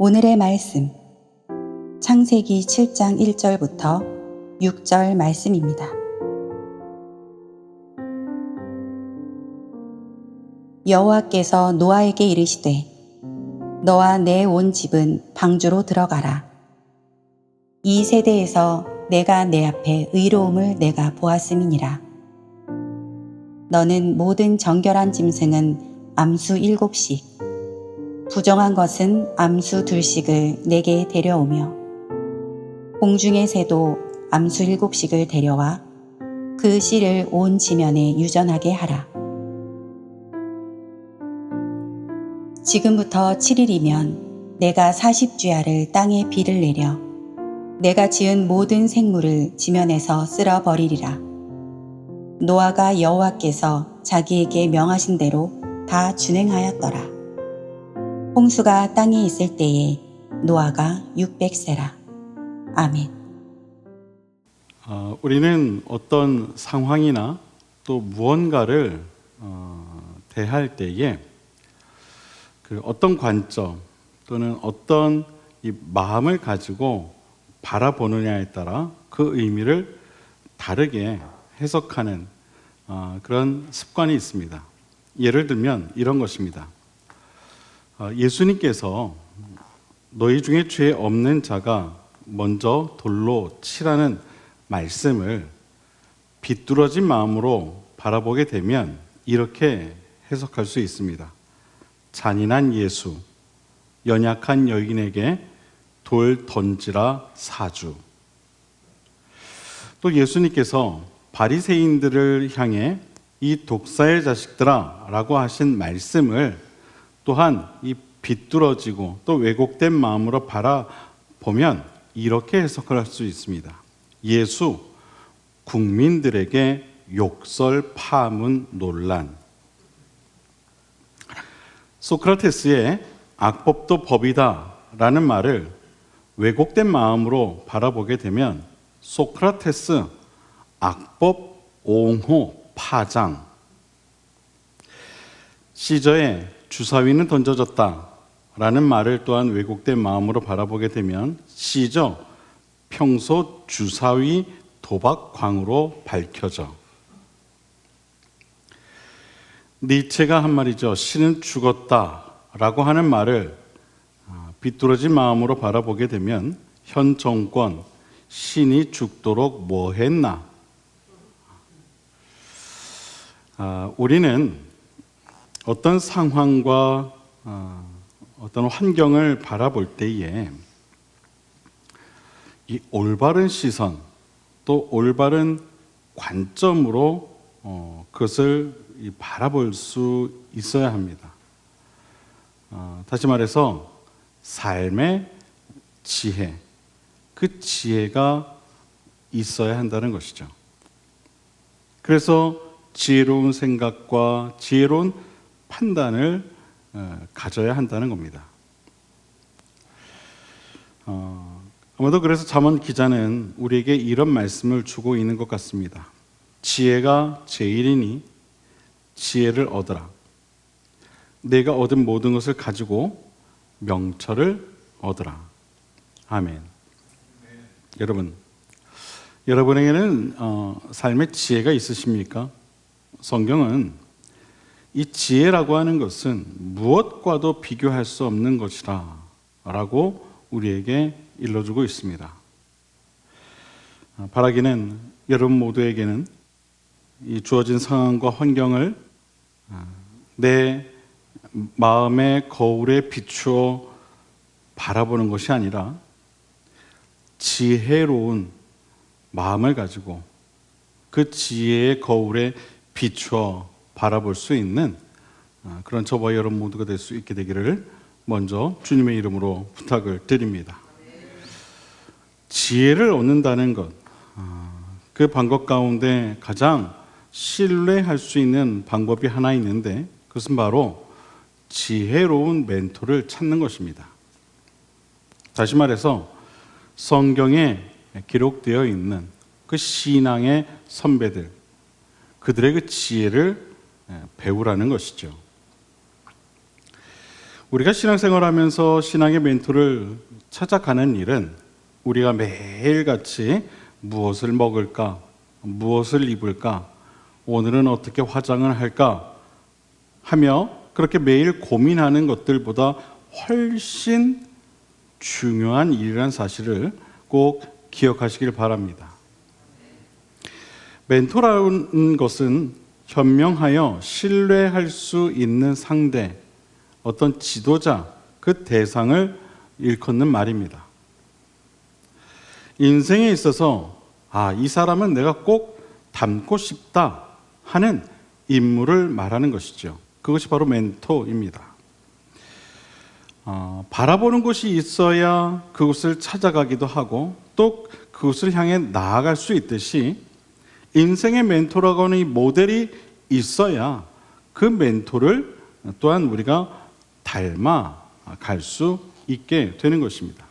오늘의 말씀, 창세기 7장 1절부터 6절 말씀입니다. 여호와께서 노아에게 이르시되 너와 내 온 집은 방주로 들어가라. 이 세대에서 내가 내 앞에 의로움을 내가 보았음이니라. 너는 모든 정결한 짐승은 암수 7씩, 부정한 것은 암수 2씩을 내게 데려오며 공중의 새도 암수 7씩을 데려와 그 씨를 온 지면에 유전하게 하라. 지금부터 7일이면 내가 40주야를 땅에 비를 내려 내가 지은 모든 생물을 지면에서 쓸어버리리라. 노아가 여호와께서 자기에게 명하신 대로 다 준행하였더라. 홍수가 땅에 있을 때에 노아가 600세라. 아멘. 우리는 어떤 상황이나 또 무언가를 대할 때에 그 어떤 관점 또는 어떤 이 마음을 가지고 바라보느냐에 따라 그 의미를 다르게 해석하는 그런 습관이 있습니다. 예를 들면 이런 것입니다. 예수님께서 너희 중에 죄 없는 자가 먼저 돌로 치라는 말씀을 비뚤어진 마음으로 바라보게 되면 이렇게 해석할 수 있습니다. 잔인한 예수, 연약한 여인에게 돌 던지라 사주. 또 예수님께서 바리새인들을 향해 이 독사의 자식들아 라고 하신 말씀을 또한 이 비뚤어지고 또 왜곡된 마음으로 바라보면 이렇게 해석을 할 수 있습니다. 예수, 국민들에게 욕설 파문 논란. 소크라테스의 악법도 법이다 라는 말을 왜곡된 마음으로 바라보게 되면 소크라테스 악법 옹호 파장. 시저의 주사위는 던져졌다 라는 말을 또한 왜곡된 마음으로 바라보게 되면 시저 평소 주사위 도박광으로 밝혀져. 니체가 한 말이죠. 신은 죽었다 라고 하는 말을 비뚤어진 마음으로 바라보게 되면 현 정권 신이 죽도록 뭐 했나. 우리는 어떤 상황과 어떤 환경을 바라볼 때에 이 올바른 시선 또 올바른 관점으로 그것을 바라볼 수 있어야 합니다. 다시 말해서 삶의 지혜, 그 지혜가 있어야 한다는 것이죠. 그래서 지혜로운 생각과 지혜로운 판단을 가져야 한다는 겁니다. 아마도 그래서 잠언 기자는 우리에게 이런 말씀을 주고 있는 것 같습니다. 지혜가 제일이니 지혜를 얻으라. 내가 얻은 모든 것을 가지고 명철을 얻으라. 아멘. 여러분에게는 삶의 지혜가 있으십니까? 성경은 이 지혜라고 하는 것은 무엇과도 비교할 수 없는 것이라 라고 우리에게 일러주고 있습니다. 바라기는 여러분 모두에게는 이 주어진 상황과 환경을 내 마음의 거울에 비추어 바라보는 것이 아니라 지혜로운 마음을 가지고 그 지혜의 거울에 비추어 바라볼 수 있는 그런 저와 여러분 모두가 될 수 있게 되기를 먼저 주님의 이름으로 부탁을 드립니다. 지혜를 얻는다는 것, 그 방법 가운데 가장 신뢰할 수 있는 방법이 하나 있는데 그것은 바로 지혜로운 멘토를 찾는 것입니다. 다시 말해서 성경에 기록되어 있는 그 신앙의 선배들, 그들의 그 지혜를 배우라는 것이죠. 우리가 신앙생활하면서 신앙의 멘토를 찾아가는 일은 우리가 매일같이 무엇을 먹을까, 무엇을 입을까, 오늘은 어떻게 화장을 할까 하며 그렇게 매일 고민하는 것들보다 훨씬 중요한 일이라는 사실을 꼭 기억하시길 바랍니다. 멘토라는 것은 현명하여 신뢰할 수 있는 상대, 어떤 지도자, 그 대상을 일컫는 말입니다. 인생에 있어서 이 사람은 내가 꼭 닮고 싶다 하는 인물을 말하는 것이죠. 그것이 바로 멘토입니다. 바라보는 곳이 있어야 그곳을 찾아가기도 하고 또 그곳을 향해 나아갈 수 있듯이 인생의 멘토라고 하는 이 모델이 있어야 그 멘토를 또한 우리가 닮아갈 수 있게 되는 것입니다.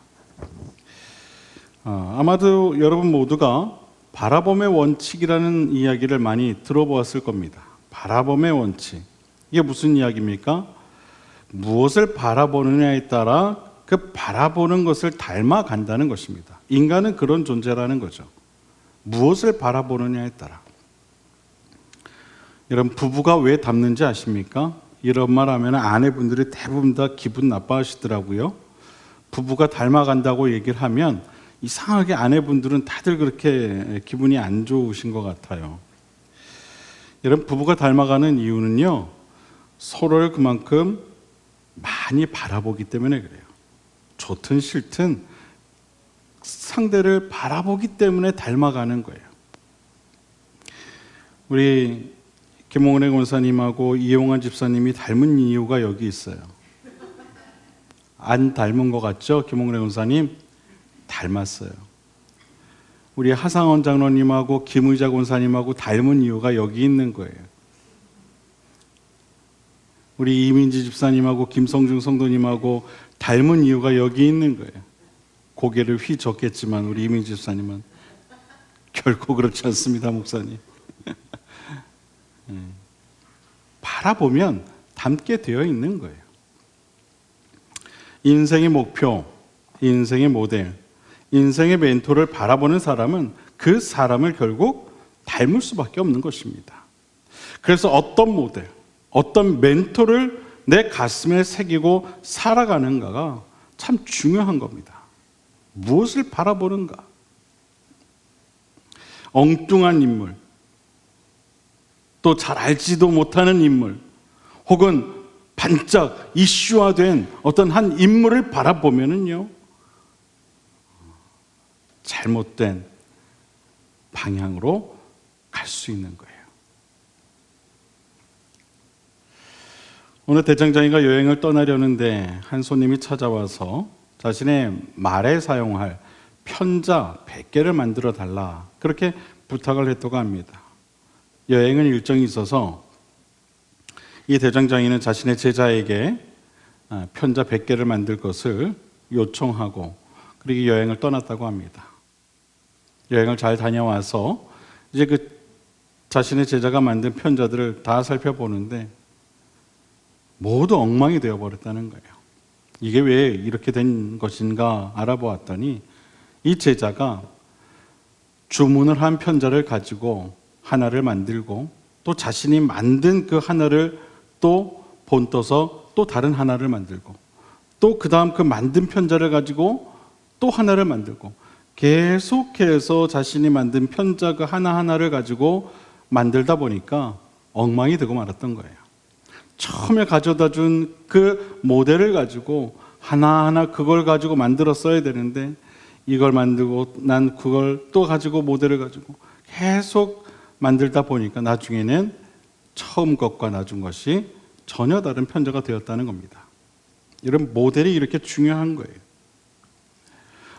아마도 여러분 모두가 바라봄의 원칙이라는 이야기를 많이 들어보았을 겁니다. 바라봄의 원칙. 이게 무슨 이야기입니까? 무엇을 바라보느냐에 따라 그 바라보는 것을 닮아간다는 것입니다. 인간은 그런 존재라는 거죠. 무엇을 바라보느냐에 따라. 여러분, 부부가 왜 닮는지 아십니까? 이런 말 하면 아내분들이 대부분 다 기분 나빠하시더라고요. 부부가 닮아간다고 얘기를 하면 이상하게 아내분들은 다들 그렇게 기분이 안 좋으신 것 같아요. 여러분, 부부가 닮아가는 이유는요, 서로를 그만큼 많이 바라보기 때문에 그래요. 좋든 싫든 상대를 바라보기 때문에 닮아가는 거예요. 우리 김홍래 권사님하고 이용환 집사님이 닮은 이유가 여기 있어요. 안 닮은 것 같죠? 김홍래 권사님 닮았어요. 우리 하상원 장로님하고 김의자 권사님하고 닮은 이유가 여기 있는 거예요. 우리 이민지 집사님하고 김성중 성도님하고 닮은 이유가 여기 있는 거예요. 고개를 휘젓겠지만 우리 이민지 집사님은 결코 그렇지 않습니다, 목사님. 바라보면 닮게 되어 있는 거예요. 인생의 목표, 인생의 모델, 인생의 멘토를 바라보는 사람은 그 사람을 결국 닮을 수밖에 없는 것입니다. 그래서 어떤 모델, 어떤 멘토를 내 가슴에 새기고 살아가는가가 참 중요한 겁니다. 무엇을 바라보는가? 엉뚱한 인물, 또 잘 알지도 못하는 인물, 혹은 반짝 이슈화된 어떤 한 인물을 바라보면은요, 잘못된 방향으로 갈 수 있는 거예요. 오늘 대장장이가 여행을 떠나려는데 한 손님이 찾아와서 자신의 말에 사용할 편자 100개를 만들어 달라 그렇게 부탁을 했다고 합니다. 여행은 일정이 있어서 이 대장장이는 자신의 제자에게 편자 100개를 만들 것을 요청하고 그리고 여행을 떠났다고 합니다. 여행을 잘 다녀와서 이제 그 자신의 제자가 만든 편자들을 다 살펴보는데 모두 엉망이 되어버렸다는 거예요. 이게 왜 이렇게 된 것인가 알아보았더니 이 제자가 주문을 한 편자를 가지고 하나를 만들고 또 자신이 만든 그 하나를 또 본떠서 또 다른 하나를 만들고 또 그 다음 그 만든 편자를 가지고 또 하나를 만들고 계속해서 자신이 만든 편자 그 하나하나를 가지고 만들다 보니까 엉망이 되고 말았던 거예요. 처음에 가져다 준 그 모델을 가지고 하나하나 그걸 가지고 만들었어야 되는데 이걸 만들고 난 그걸 또 가지고 모델을 가지고 계속 만들다 보니까 나중에는 처음 것과 나중 것이 전혀 다른 편자가 되었다는 겁니다. 이런 모델이 이렇게 중요한 거예요.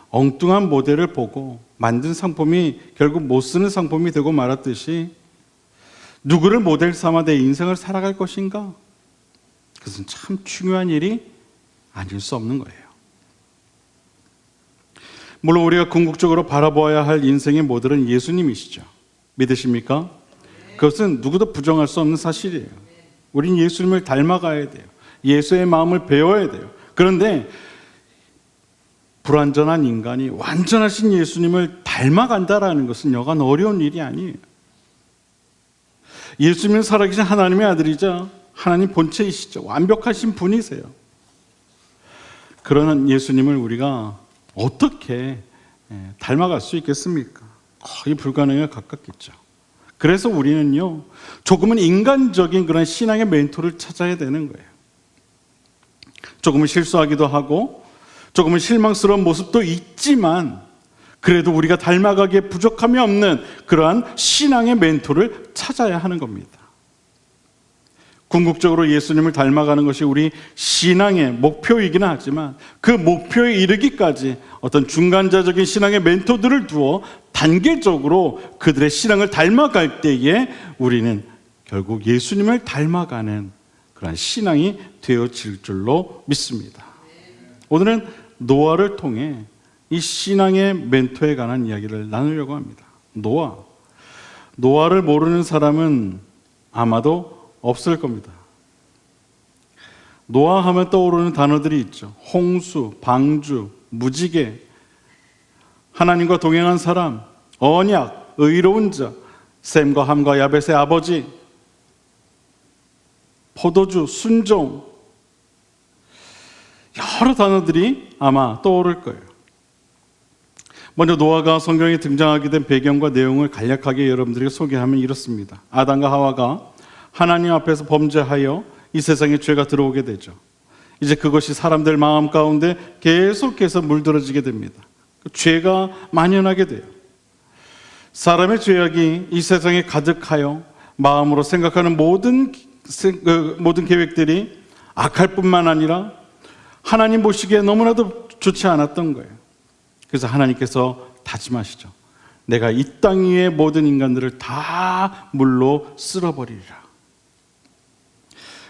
엉뚱한 모델을 보고 만든 상품이 결국 못 쓰는 상품이 되고 말았듯이 누구를 모델 삼아 내 인생을 살아갈 것인가? 그것은 참 중요한 일이 아닐 수 없는 거예요. 물론 우리가 궁극적으로 바라보아야 할 인생의 모델은 예수님이시죠. 믿으십니까? 그것은 누구도 부정할 수 없는 사실이에요. 우린 예수님을 닮아가야 돼요. 예수의 마음을 배워야 돼요. 그런데 불완전한 인간이 완전하신 예수님을 닮아간다라는 것은 여간 어려운 일이 아니에요. 예수님은 살아계신 하나님의 아들이자 하나님 본체이시죠. 완벽하신 분이세요. 그러는 예수님을 우리가 어떻게 닮아갈 수 있겠습니까? 거의 불가능에 가깝겠죠. 그래서 우리는요, 조금은 인간적인 그런 신앙의 멘토를 찾아야 되는 거예요. 조금은 실수하기도 하고 조금은 실망스러운 모습도 있지만 그래도 우리가 닮아가기에 부족함이 없는 그러한 신앙의 멘토를 찾아야 하는 겁니다. 궁극적으로 예수님을 닮아가는 것이 우리 신앙의 목표이기는 하지만 그 목표에 이르기까지 어떤 중간자적인 신앙의 멘토들을 두어 단계적으로 그들의 신앙을 닮아갈 때에 우리는 결국 예수님을 닮아가는 그런 신앙이 되어질 줄로 믿습니다. 오늘은 노아를 통해 이 신앙의 멘토에 관한 이야기를 나누려고 합니다. 노아를 모르는 사람은 아마도 없을 겁니다. 노아 하면 떠오르는 단어들이 있죠. 홍수, 방주, 무지개, 하나님과 동행한 사람, 언약, 의로운 자, 셈과 함과 야벳의 아버지, 포도주, 순종, 여러 단어들이 아마 떠오를 거예요. 먼저 노아가 성경에 등장하게 된 배경과 내용을 간략하게 여러분들에게 소개하면 이렇습니다. 아담과 하와가 하나님 앞에서 범죄하여 이 세상에 죄가 들어오게 되죠. 이제 그것이 사람들 마음 가운데 계속해서 물들어지게 됩니다. 죄가 만연하게 돼요. 사람의 죄악이 이 세상에 가득하여 마음으로 생각하는 모든 계획들이 악할 뿐만 아니라 하나님 보시기에 너무나도 좋지 않았던 거예요. 그래서 하나님께서 다짐하시죠. 내가 이 땅 위의 모든 인간들을 다 물로 쓸어버리리라.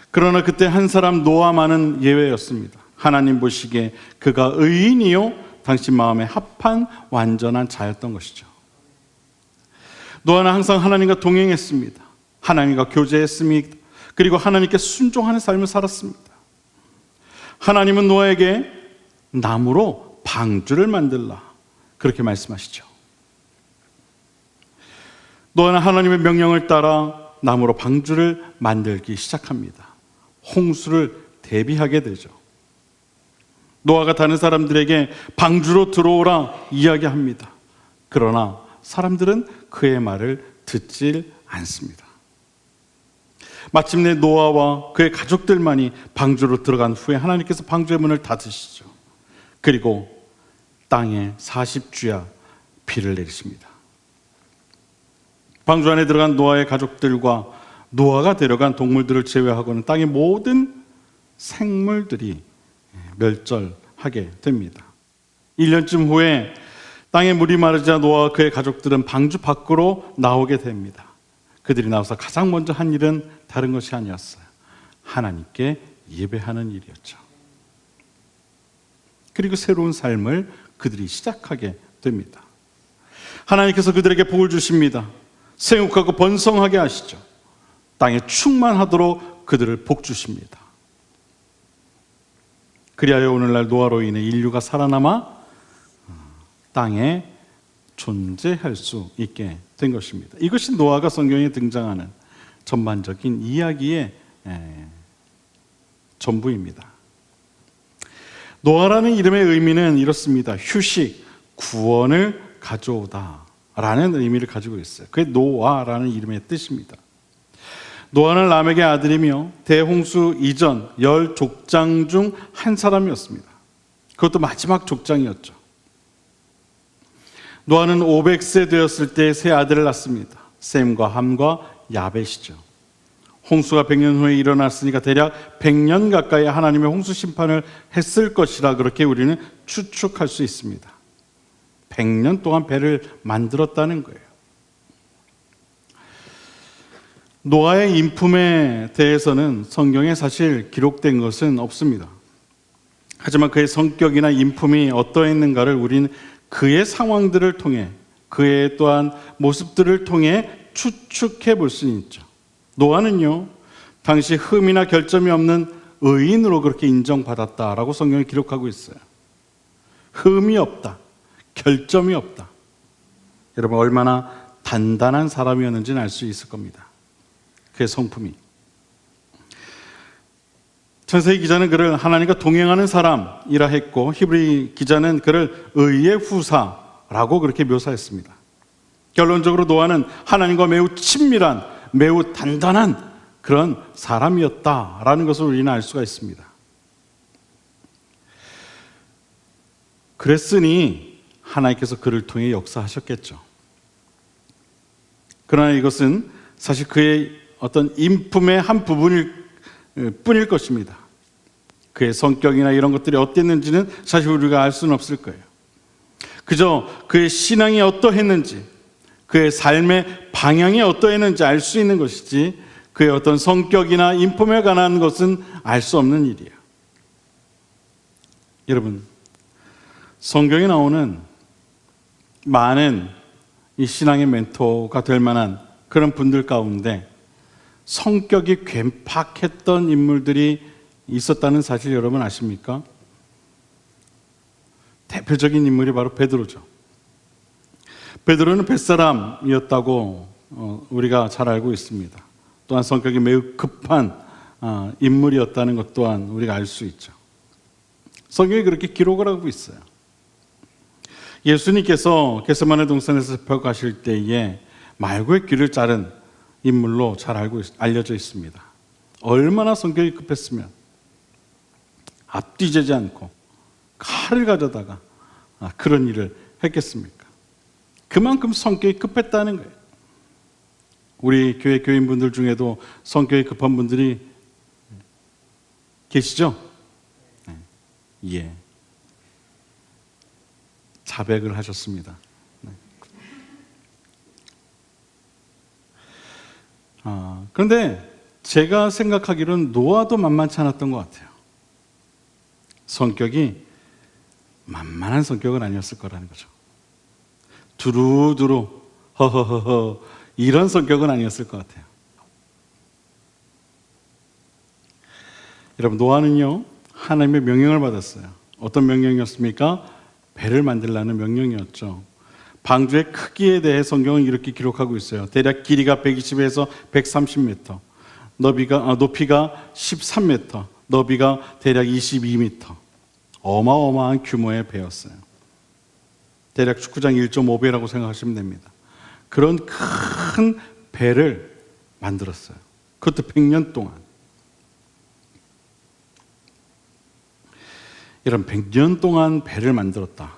그러나 그때 한 사람 노아만은 예외였습니다. 하나님 보시기에 그가 의인이요 당신 마음에 합한 완전한 자였던 것이죠. 노아는 항상 하나님과 동행했습니다. 하나님과 교제했습니다. 그리고 하나님께 순종하는 삶을 살았습니다. 하나님은 노아에게 나무로 방주를 만들라 그렇게 말씀하시죠. 노아는 하나님의 명령을 따라 나무로 방주를 만들기 시작합니다. 홍수를 대비하게 되죠. 노아가 다른 사람들에게 방주로 들어오라 이야기합니다. 그러나 사람들은 그의 말을 듣질 않습니다. 마침내 노아와 그의 가족들만이 방주로 들어간 후에 하나님께서 방주의 문을 닫으시죠. 그리고 땅에 40주야 비를 내리십니다. 방주 안에 들어간 노아의 가족들과 노아가 데려간 동물들을 제외하고는 땅의 모든 생물들이 멸절하게 됩니다. 1년쯤 후에 땅에 물이 마르자 노아와 그의 가족들은 방주 밖으로 나오게 됩니다. 그들이 나와서 가장 먼저 한 일은 다른 것이 아니었어요. 하나님께 예배하는 일이었죠. 그리고 새로운 삶을 그들이 시작하게 됩니다. 하나님께서 그들에게 복을 주십니다. 생육하고 번성하게 하시죠. 땅에 충만하도록 그들을 복 주십니다. 그리하여 오늘날 노아로 인해 인류가 살아남아 땅에 존재할 수 있게 된 것입니다. 이것이 노아가 성경에 등장하는 전반적인 이야기의 전부입니다. 노아라는 이름의 의미는 이렇습니다. 휴식, 구원을 가져오다 라는 의미를 가지고 있어요. 그게 노아라는 이름의 뜻입니다. 노아는 람에게 아들이며 대홍수 이전 10족장 중 한 사람이었습니다. 그것도 마지막 족장이었죠. 노아는 500세 되었을 때 세 아들을 낳습니다. 셈과 함과 야벳이죠. 홍수가 100년 후에 일어났으니까 대략 100년 가까이 하나님의 홍수 심판을 했을 것이라 그렇게 우리는 추측할 수 있습니다. 100년 동안 배를 만들었다는 거예요. 노아의 인품에 대해서는 성경에 사실 기록된 것은 없습니다. 하지만 그의 성격이나 인품이 어떠했는가를 우리는 그의 상황들을 통해 그의 또한 모습들을 통해 추측해 볼 수 있죠. 노아는요 당시 흠이나 결점이 없는 의인으로 그렇게 인정받았다라고 성경이 기록하고 있어요. 흠이 없다. 결점이 없다. 여러분 얼마나 단단한 사람이었는지는 알 수 있을 겁니다. 그의 성품이. 전세기 기자는 그를 하나님과 동행하는 사람이라 했고 히브리 기자는 그를 의의 후사라고 그렇게 묘사했습니다. 결론적으로 노아는 하나님과 매우 친밀한, 매우 단단한 그런 사람이었다라는 것을 우리는 알 수가 있습니다. 그랬으니 하나님께서 그를 통해 역사하셨겠죠. 그러나 이것은 사실 그의 어떤 인품의 한 부분일 뿐일 것입니다. 그의 성격이나 이런 것들이 어땠는지는 사실 우리가 알 수는 없을 거예요. 그저 그의 신앙이 어떠했는지, 그의 삶의 방향이 어떠했는지 알 수 있는 것이지 그의 어떤 성격이나 인품에 관한 것은 알 수 없는 일이에요. 여러분, 성경에 나오는 많은 이 신앙의 멘토가 될 만한 그런 분들 가운데 성격이 괴팍했던 인물들이 있었다는 사실 여러분 아십니까? 대표적인 인물이 바로 베드로죠. 베드로는 뱃사람이었다고 우리가 잘 알고 있습니다. 또한 성격이 매우 급한 인물이었다는 것 또한 우리가 알 수 있죠. 성경이 그렇게 기록을 하고 있어요. 예수님께서 겟세마네 동산에서 벽가실 때에 말고의 귀를 자른 인물로 잘 알려져 있습니다. 얼마나 성격이 급했으면 앞뒤재지 않고 칼을 가져다가 그런 일을 했겠습니까? 그만큼 성격이 급했다는 거예요. 우리 교회 교인분들 중에도 성격이 급한 분들이 계시죠? 예. 자백을 하셨습니다. 그런데 제가 생각하기로는 노아도 만만치 않았던 것 같아요. 성격이 만만한 성격은 아니었을 거라는 거죠. 두루두루 허허허허 이런 성격은 아니었을 것 같아요. 여러분, 노아는요 하나님의 명령을 받았어요. 어떤 명령이었습니까? 배를 만들라는 명령이었죠. 방주의 크기에 대해 성경은 이렇게 기록하고 있어요. 대략 길이가 120에서 130m, 높이가 13m, 너비가 대략 22m. 어마어마한 규모의 배였어요. 대략 축구장 1.5배라고 생각하시면 됩니다. 그런 큰 배를 만들었어요. 그것도 100년 동안. 이런 100년 동안 배를 만들었다.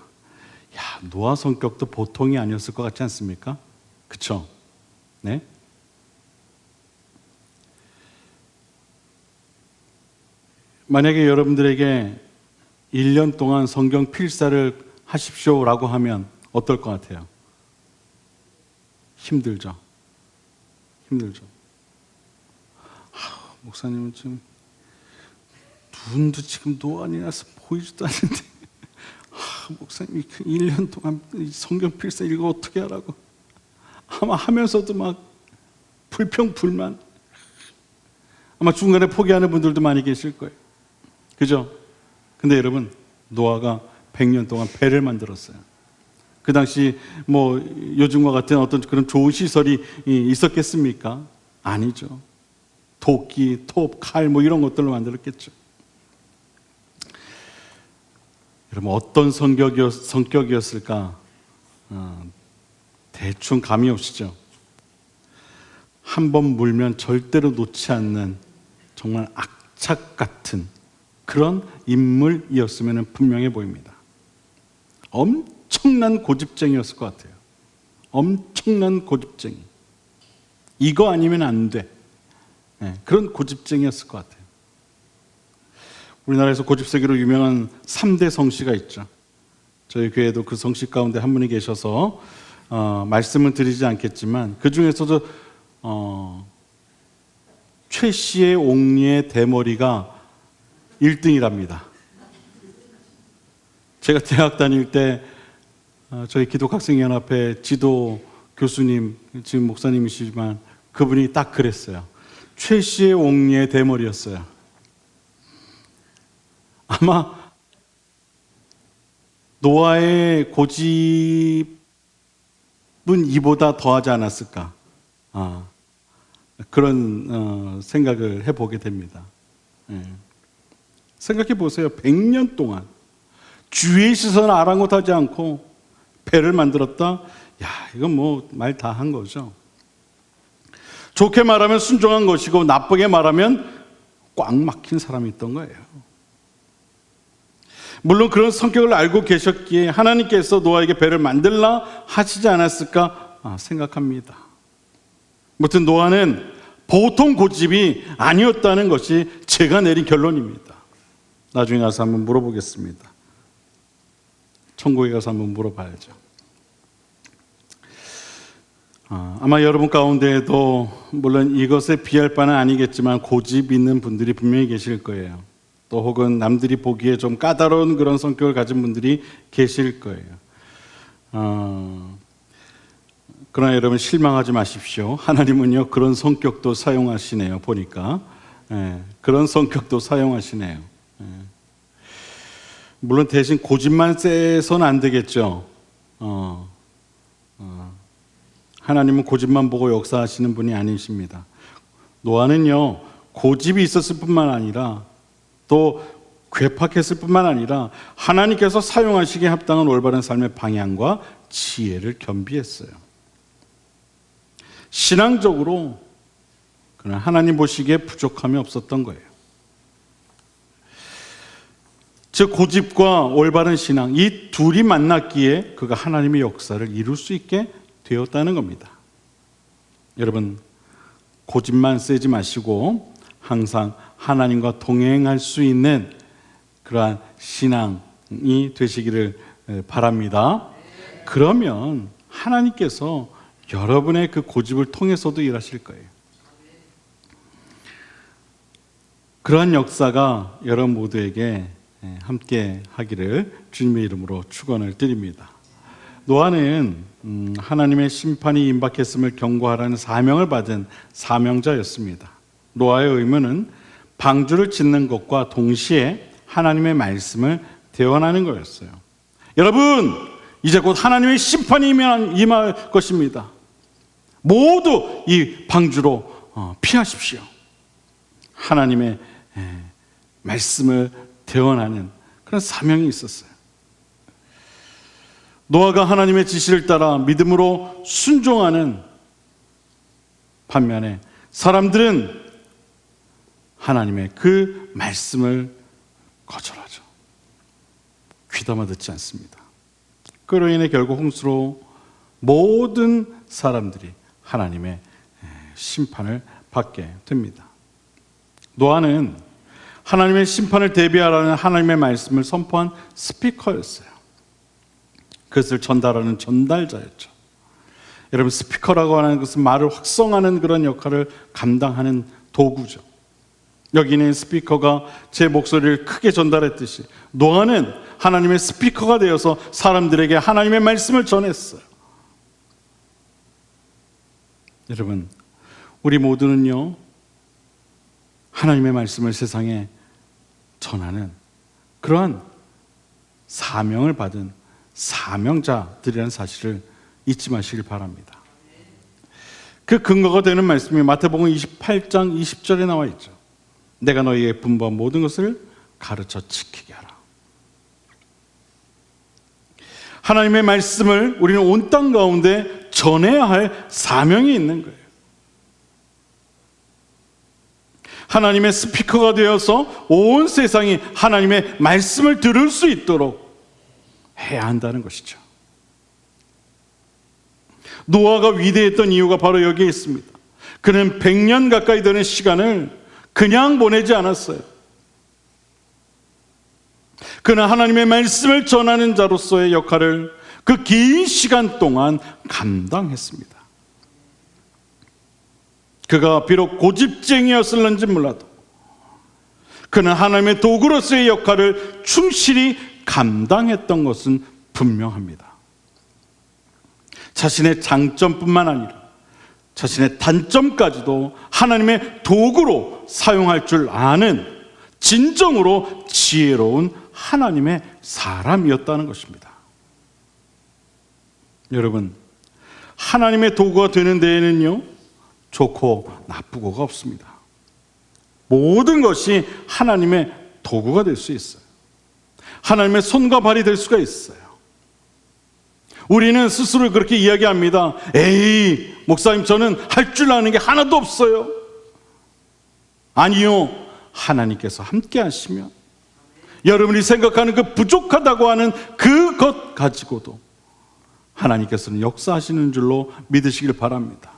야, 노아 성격도 보통이 아니었을 것 같지 않습니까? 그쵸? 네? 만약에 여러분들에게 1년 동안 성경 필사를 하십시오라고 하면 어떨 것 같아요? 힘들죠. 힘들죠. 목사님은 지금 눈도 지금 노안이 나서 보이지도 않는데 목사님이 1년 동안 성경 필사 이거 어떻게 하라고 아마 하면서도 막 불평불만 아마 중간에 포기하는 분들도 많이 계실 거예요. 그죠? 근데 여러분, 노아가 100년 동안 배를 만들었어요. 그 당시 뭐 요즘과 같은 어떤 그런 좋은 시설이 있었겠습니까? 아니죠. 도끼, 톱, 칼 뭐 이런 것들로 만들었겠죠. 여러분, 어떤 성격이었을까? 대충 감이 오시죠? 한 번 물면 절대로 놓지 않는 정말 악착 같은 그런 인물이었으면 분명해 보입니다. 엄청난 고집쟁이였을 것 같아요. 엄청난 고집쟁이. 이거 아니면 안 돼. 그런 고집쟁이였을 것 같아요. 우리나라에서 고집세기로 유명한 3대 성씨가 있죠. 저희 교회도 그 성씨 가운데 한 분이 계셔서 말씀은 드리지 않겠지만 그 중에서도 최 씨의 옥리의 대머리가 1등이랍니다. 제가 대학 다닐 때 저희 기독학생연합회 지도 교수님, 지금 목사님이시지만 그분이 딱 그랬어요. 최 씨의 옥리의 대머리였어요. 아마 노아의 고집은 이보다 더하지 않았을까. 그런 생각을 해보게 됩니다. 생각해 보세요. 100년 동안 주위의 시선을 아랑곳하지 않고 배를 만들었다. 야, 이건 뭐 말 다 한 거죠. 좋게 말하면 순종한 것이고 나쁘게 말하면 꽉 막힌 사람이 있던 거예요. 물론 그런 성격을 알고 계셨기에 하나님께서 노아에게 배를 만들라 하시지 않았을까 생각합니다. 아무튼 노아는 보통 고집이 아니었다는 것이 제가 내린 결론입니다. 나중에 가서 한번 물어보겠습니다. 천국에 가서 한번 물어봐야죠. 아마 여러분 가운데에도 물론 이것에 비할 바는 아니겠지만 고집 있는 분들이 분명히 계실 거예요. 또 혹은 남들이 보기에 좀 까다로운 그런 성격을 가진 분들이 계실 거예요. 그러나 여러분 실망하지 마십시오. 하나님은요 그런 성격도 사용하시네요. 보니까 그런 성격도 사용하시네요. 물론 대신 고집만 세서는 안 되겠죠. 하나님은 고집만 보고 역사하시는 분이 아니십니다. 노아는요 고집이 있었을 뿐만 아니라 또 괴팍했을 뿐만 아니라 하나님께서 사용하시기에 합당한 올바른 삶의 방향과 지혜를 겸비했어요. 신앙적으로 그는 하나님 보시기에 부족함이 없었던 거예요. 즉 고집과 올바른 신앙 이 둘이 만났기에 그가 하나님의 역사를 이룰 수 있게 되었다는 겁니다. 여러분 고집만 세지 마시고 항상 하나님과 동행할 수 있는 그러한 신앙이 되시기를 바랍니다. 그러면 하나님께서 여러분의 그 고집을 통해서도 일하실 거예요. 그러한 역사가 여러분 모두에게 함께 하기를 주님의 이름으로 축원을 드립니다. 노아는 하나님의 심판이 임박했음을 경고하라는 사명을 받은 사명자였습니다. 노아의 의무는 방주를 짓는 것과 동시에 하나님의 말씀을 대언하는 거였어요. 여러분, 이제 곧 하나님의 심판이 임할 것입니다. 모두 이 방주로 피하십시오. 하나님의 말씀을 대언하는 그런 사명이 있었어요. 노아가 하나님의 지시를 따라 믿음으로 순종하는 반면에 사람들은 하나님의 그 말씀을 거절하죠. 귀담아 듣지 않습니다. 그로 인해 결국 홍수로 모든 사람들이 하나님의 심판을 받게 됩니다. 노아는 하나님의 심판을 대비하라는 하나님의 말씀을 선포한 스피커였어요. 그것을 전달하는 전달자였죠. 여러분 스피커라고 하는 것은 말을 확성하는 그런 역할을 감당하는 도구죠. 여기는 스피커가 제 목소리를 크게 전달했듯이 노아는 하나님의 스피커가 되어서 사람들에게 하나님의 말씀을 전했어요. 여러분 우리 모두는요 하나님의 말씀을 세상에 전하는 그러한 사명을 받은 사명자들이라는 사실을 잊지 마시길 바랍니다. 그 근거가 되는 말씀이 마태복음 28장 20절에 나와 있죠. 내가 너희에게 분부한 모든 것을 가르쳐 지키게 하라. 하나님의 말씀을 우리는 온 땅 가운데 전해야 할 사명이 있는 거예요. 하나님의 스피커가 되어서 온 세상이 하나님의 말씀을 들을 수 있도록 해야 한다는 것이죠. 노아가 위대했던 이유가 바로 여기에 있습니다. 그는 100년 가까이 되는 시간을 그냥 보내지 않았어요. 그는 하나님의 말씀을 전하는 자로서의 역할을 그 긴 시간 동안 감당했습니다. 그가 비록 고집쟁이였을는지 몰라도 그는 하나님의 도구로서의 역할을 충실히 감당했던 것은 분명합니다. 자신의 장점뿐만 아니라 자신의 단점까지도 하나님의 도구로 사용할 줄 아는 진정으로 지혜로운 하나님의 사람이었다는 것입니다. 여러분, 하나님의 도구가 되는 데에는요, 좋고 나쁘고가 없습니다. 모든 것이 하나님의 도구가 될 수 있어요. 하나님의 손과 발이 될 수가 있어요. 우리는 스스로 그렇게 이야기합니다. 에이, 목사님, 저는 할 줄 아는 게 하나도 없어요. 아니요, 하나님께서 함께 하시면 여러분이 생각하는 그 부족하다고 하는 그것 가지고도 하나님께서는 역사하시는 줄로 믿으시길 바랍니다.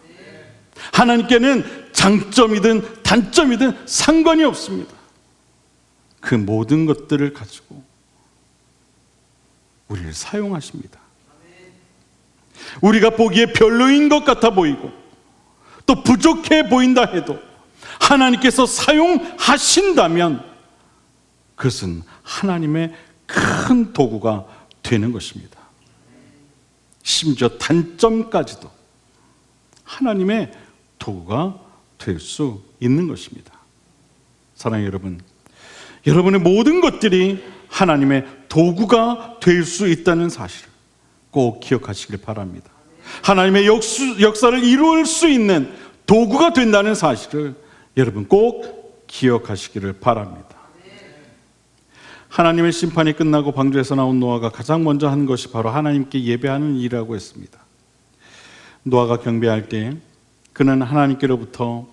하나님께는 장점이든 단점이든 상관이 없습니다. 그 모든 것들을 가지고 우리를 사용하십니다. 우리가 보기에 별로인 것 같아 보이고 또 부족해 보인다 해도 하나님께서 사용하신다면 그것은 하나님의 큰 도구가 되는 것입니다. 심지어 단점까지도 하나님의 도구가 될 수 있는 것입니다. 사랑하는 여러분, 여러분의 모든 것들이 하나님의 도구가 될 수 있다는 사실을 꼭 기억하시길 바랍니다. 하나님의 역사를 이룰 수 있는 도구가 된다는 사실을 여러분 꼭 기억하시기를 바랍니다. 하나님의 심판이 끝나고 방주에서 나온 노아가 가장 먼저 한 것이 바로 하나님께 예배하는 일이라고 했습니다. 노아가 경배할 때 그는 하나님께로부터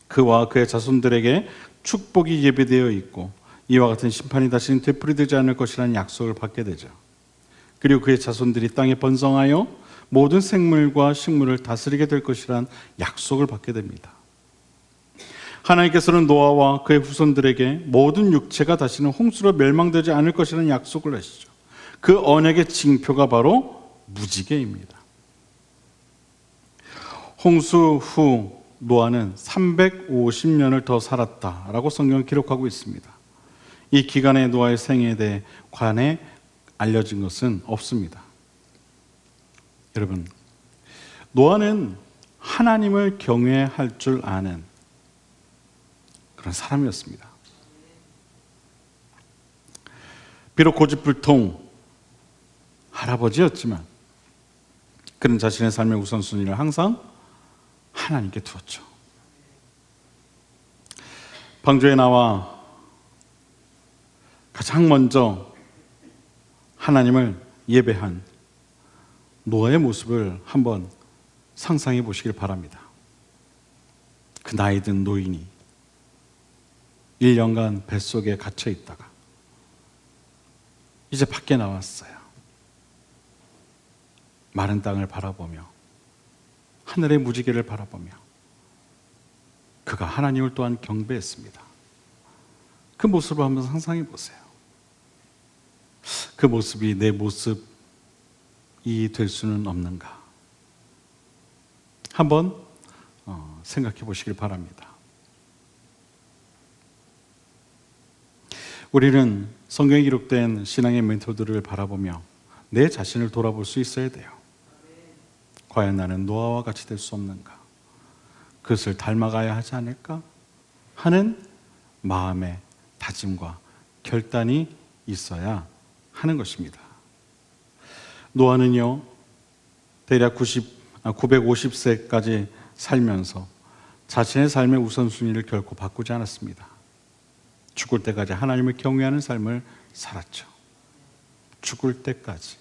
그와 그의 자손들에게 축복이 예배되어 있고 이와 같은 심판이 다시는 되풀이되지 않을 것이라는 약속을 받게 되죠. 그리고 그의 자손들이 땅에 번성하여 모든 생물과 식물을 다스리게 될 것이라는 약속을 받게 됩니다. 하나님께서는 노아와 그의 후손들에게 모든 육체가 다시는 홍수로 멸망되지 않을 것이라는 약속을 하시죠. 그 언약의 징표가 바로 무지개입니다. 홍수 후 노아는 350년을 더 살았다라고 성경은 기록하고 있습니다. 이 기간의 노아의 생애에 대해 관해 알려진 것은 없습니다. 여러분, 노아는 하나님을 경외할 줄 아는 그런 사람이었습니다. 비록 고집불통 할아버지였지만 그는 자신의 삶의 우선순위를 항상 하나님께 두었죠. 방주에 나와 가장 먼저 하나님을 예배한 노아의 모습을 한번 상상해 보시길 바랍니다. 그 나이 든 노인이 1년간 뱃속에 갇혀 있다가 이제 밖에 나왔어요. 마른 땅을 바라보며 하늘의 무지개를 바라보며 그가 하나님을 또한 경배했습니다. 그 모습을 한번 상상해 보세요. 그 모습이 내 모습이 될 수는 없는가? 한번 생각해 보시길 바랍니다. 우리는 성경에 기록된 신앙의 멘토들을 바라보며 내 자신을 돌아볼 수 있어야 돼요. 과연 나는 노아와 같이 될 수 없는가? 그것을 닮아가야 하지 않을까? 하는 마음의 다짐과 결단이 있어야 하는 것입니다. 노아는요, 대략 950세까지 살면서 자신의 삶의 우선순위를 결코 바꾸지 않았습니다. 죽을 때까지 하나님을 경외하는 삶을 살았죠. 죽을 때까지.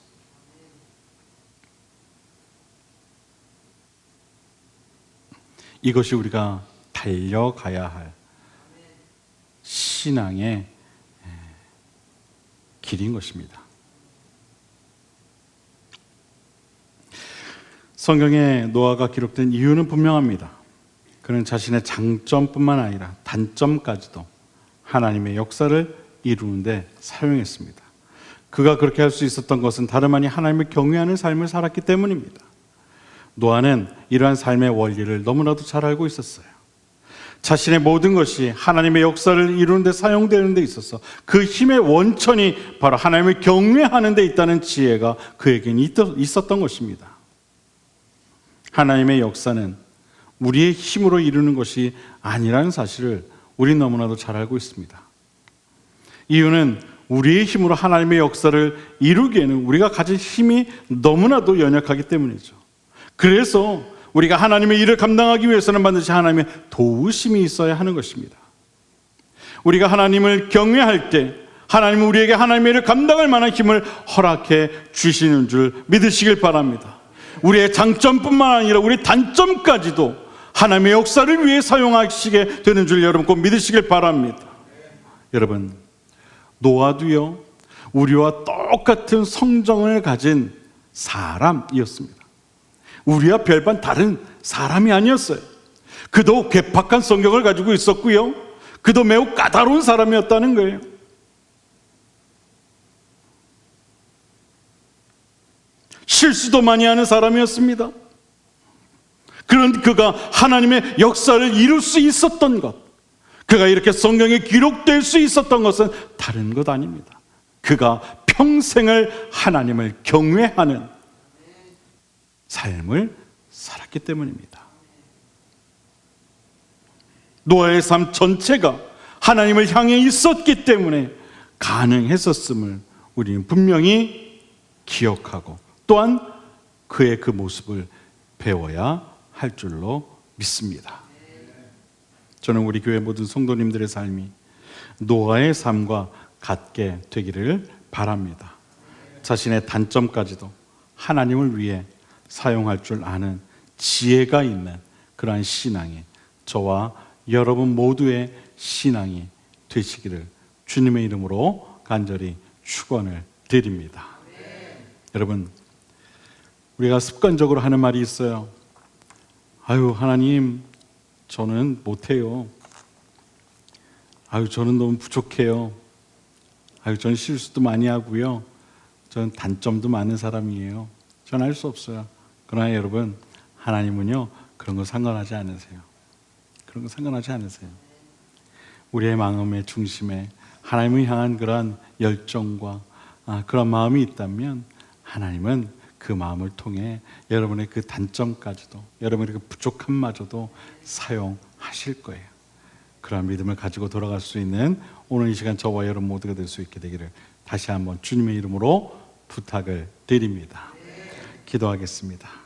이것이 우리가 달려가야 할 신앙의 길인 것입니다. 성경에 노아가 기록된 이유는 분명합니다. 그는 자신의 장점뿐만 아니라 단점까지도 하나님의 역사를 이루는데 사용했습니다. 그가 그렇게 할 수 있었던 것은 다름 아닌 하나님을 경외하는 삶을 살았기 때문입니다. 노아는 이러한 삶의 원리를 너무나도 잘 알고 있었어요. 자신의 모든 것이 하나님의 역사를 이루는 데 사용되는 데 있어서 그 힘의 원천이 바로 하나님을 경외하는 데 있다는 지혜가 그에게는 있었던 것입니다. 하나님의 역사는 우리의 힘으로 이루는 것이 아니라는 사실을 우리는 너무나도 잘 알고 있습니다. 이유는 우리의 힘으로 하나님의 역사를 이루기에는 우리가 가진 힘이 너무나도 연약하기 때문이죠. 그래서 우리가 하나님의 일을 감당하기 위해서는 반드시 하나님의 도우심이 있어야 하는 것입니다. 우리가 하나님을 경외할 때 하나님은 우리에게 하나님의 일을 감당할 만한 힘을 허락해 주시는 줄 믿으시길 바랍니다. 우리의 장점뿐만 아니라 우리 단점까지도 하나님의 역사를 위해 사용하시게 되는 줄 여러분 꼭 믿으시길 바랍니다. 여러분, 노아도요, 우리와 똑같은 성정을 가진 사람이었습니다. 우리와 별반 다른 사람이 아니었어요. 그도 괴팍한 성격을 가지고 있었고요, 그도 매우 까다로운 사람이었다는 거예요. 실수도 많이 하는 사람이었습니다. 그런 그가 하나님의 역사를 이룰 수 있었던 것, 그가 이렇게 성경에 기록될 수 있었던 것은 다른 것 아닙니다. 그가 평생을 하나님을 경외하는 삶을 살았기 때문입니다. 노아의 삶 전체가 하나님을 향해 있었기 때문에 가능했었음을 우리는 분명히 기억하고 또한 그의 그 모습을 배워야 할 줄로 믿습니다. 저는 우리 교회 모든 성도님들의 삶이 노아의 삶과 같게 되기를 바랍니다. 자신의 단점까지도 하나님을 위해 사용할 줄 아는 지혜가 있는 그러한 신앙이 저와 여러분 모두의 신앙이 되시기를 주님의 이름으로 간절히 축원을 드립니다. 여러분, 우리가 습관적으로 하는 말이 있어요. 아유, 하나님, 저는 못해요. 아유, 저는 너무 부족해요. 아유, 저는 실수도 많이 하고요. 저는 단점도 많은 사람이에요. 저는 할 수 없어요. 그러나 여러분, 하나님은요, 그런 거 상관하지 않으세요. 그런 거 상관하지 않으세요. 우리의 마음의 중심에 하나님을 향한 그런 열정과 그런 마음이 있다면 하나님은 그 마음을 통해 여러분의 그 단점까지도, 여러분의 그 부족함마저도 사용하실 거예요. 그런 믿음을 가지고 돌아갈 수 있는 오늘 이 시간 저와 여러분 모두가 될 수 있게 되기를 다시 한번 주님의 이름으로 부탁을 드립니다. 기도하겠습니다.